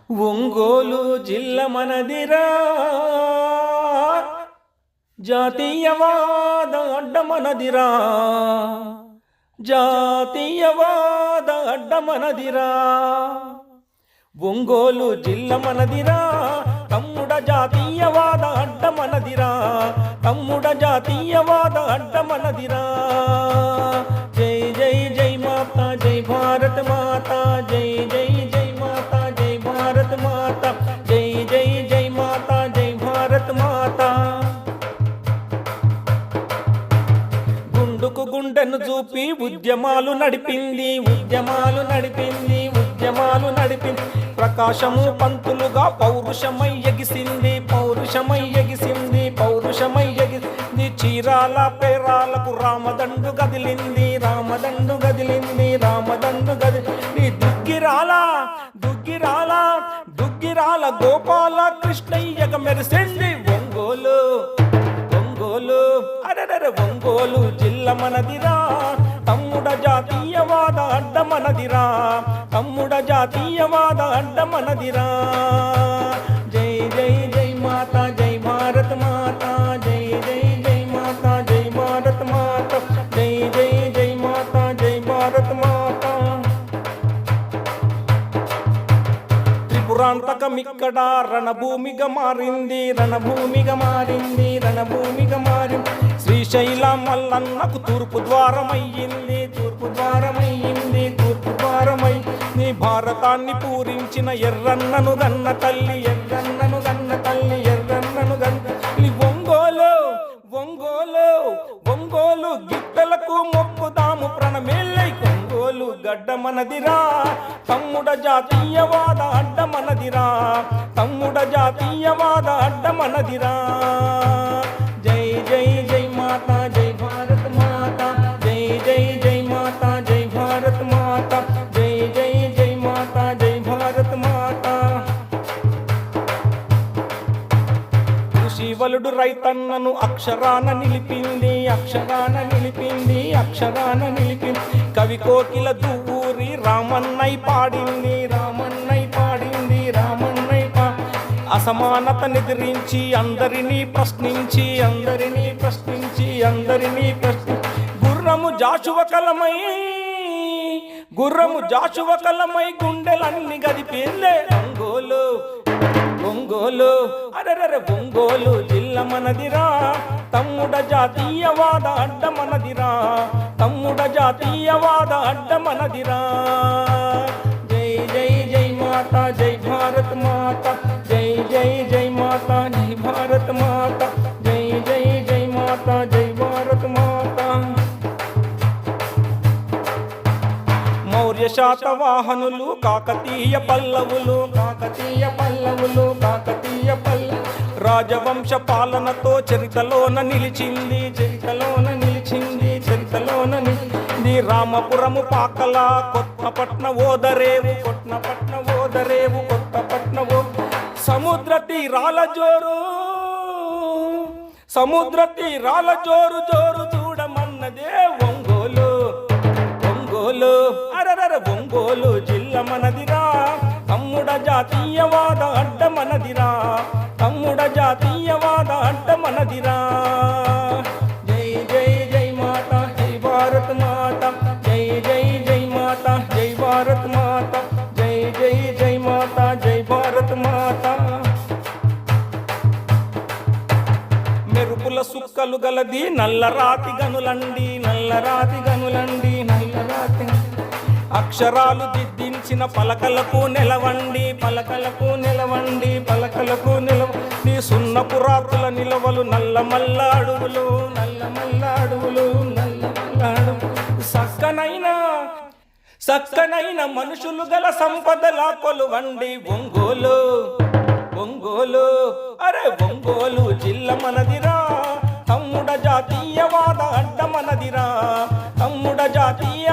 ఒంగోలు జిల్లా మనదిరా, జాతీయవాద అడ్డమనదిరా, జాతీయవాద అడ్డమనదిరా. ఒంగోలు జిల్లా మనదిరా, తమ్ముడ జాతీయవాద అడ్డమనదిరా, తమ్ముడ జాతీయవాద అడ్డమనదిరా. జై జై జై మాతా, జై భారత మాతా, జై జై జై మాతా, జై భారత మాతా, జై జై జై మాతా, జై భారత మాతా. గుండుకు గుండెను చూపి ఉద్యమాలు నడిపింది, ఉద్యమాలు నడిపింది, ఉద్యమాలు నడిపింది. ప్రకాశము పంతులుగా పౌరుషమై ఎగిసింది, పౌరుషమై ఎగిసింది, పౌరుషమై ఎగిసింది. చీరాల పేరాలకు రామదండు గదిలింది, రామదండు గదిలింది, రామదండు గదిలింది. దుగ్గిరాల దుగ్గిరాల దుగ్గిరాల గోపాల కృష్ణయ్యగా మెరిసింది ఒంగోలు, ఒంగోలు అరెరెరె ఒంగోలు జిల్లా మనదిరా, తమ్ముడ జాతీయవాద అడ్డమనదిరా, తమ్ముడ జాతీయవాద అడ్డమనదిరా. జై జై జై మాతా, జై భారత మాతా, జై జై జై మాతా, జై భారత మాతా, జై జై జై మాతా, జై భారత మాతా. త్రిపురాంతకమిక్కడ రణభూమిగా మారింది, రణభూమిగా మారింది, రణభూమిగా మారింది. శ్రీశైలం మల్లన్నకు తూర్పు ద్వారమయ్యింది, తూర్పు ద్వారమయ్యింది, తూర్పు ద్వారమై. నీ భారతాన్ని పూరించిన ఎర్రన్నను గన్న తల్లి, ఎర్రన్నను గన్న తల్లి, ఎర్రన్నను గన్న తల్లి. ఒంగోలు ఒంగోలు ఒంగోలు గిట్టలకు మొక్కుదాము ప్రణమేళ్ళై. ఒంగోలు గడ్డమనదిరా, తమ్ముడ జాతీయవాద అడ్డమనదిరా, తమ్ముడ జాతీయవాద అడ్డమనదిరా. జై జై జై మాతా, జై భారత మాతా, జై జై జై మాతా, జై భారత మాతా, జై జై జై మాతా, జై భారత మాతా. కృషివలుడు రైతన్నను అక్షరాన నిలిపింది, అక్షరాన నిలిపింది, అక్షరాన నిలిపింది. కవి కోకిల దువ్వూరి రామన్నై పాడింది, రామన్నై పాడింది, రామన్నై అసమానత నిద్రించి అందరినీ ప్రశ్నించి, అందరినీ ప్రశ్నించి, అందరినీ ప్రశ్నించి. గుర్రము జాషువ కలమై, గుర్రము జాషువ కలమై గుండెలన్నీ గదిపిందే ఒంగోలు, ఒంగోలు అరెరెరె ఒంగోలు జిల్లా మనదిరా, తమ్ముడ జాతీయవాద అడ్డమనదిరా, తమ్ముడ జాతీయవాద అడ్డమనదిరా. జై జై జై మాతా, జై భారత మాతా, జై జై జై మాతా, జై భారత మాతా, జై జై జై మాతా, జై భారత మాతా. మౌర్య శాతవాహనులు కాకతీయ పల్లవులు, కాకతీయ పల్లవులు, కాకతీయ పల్లవు. రాజవంశ పాలనతో చరితలోన నిలిచింది, చరితలోన నిలిచింది, చరితలోన నిలిచింది. రామపురము పాకల కొత్తపట్న ఓదరేవు, కొత్తపట్న ఓదరేవు, కొత్తపట్న ఓ. సముద్ర తీరాల జోరు, సముద్ర తీరాల జోరు, జోరు చూడమన్నదే ఒంగోలు, ఒంగోలు అరెరెరె ఒంగోలు జిల్లా మనదిరా, తమ్ముడ జాతీయవాద అడ్డమనదిరా, తమ్ముడ జాతీయవాద అడ్డమనదిరా. జై జై జై మాతా, జై భారత మాతా, జై జై జై మాతా, జై భారత మాతా, జై జై జై మాతా, జై భారత మాతా. మెరుపుల సుక్కలు గలది నల్లరాతి గనులండి, నల్లరాతి గనులండి, నల్లరాతి. అక్షరాలు దిద్దించిన పలకలకు నిలవండి, పలకలకు నిలవండి, పలకలకు నిలవండి. సున్నపురాతుల నిలవలు నల్లమల్ల అడుగులు, నల్లమల్ల అడుగులు, నల్లమల్ల అడుగులు. సక్కనైన సక్కనైన మనుషులు గల సంపదల కొలువండి ఒంగోలు, ఒంగోలు అరే ఒంగోలు జిల్లా మనదిరా, తమ్ముడ జాతీయవాద అడ్డమనదిరా, తమ్ముడ జాతీయ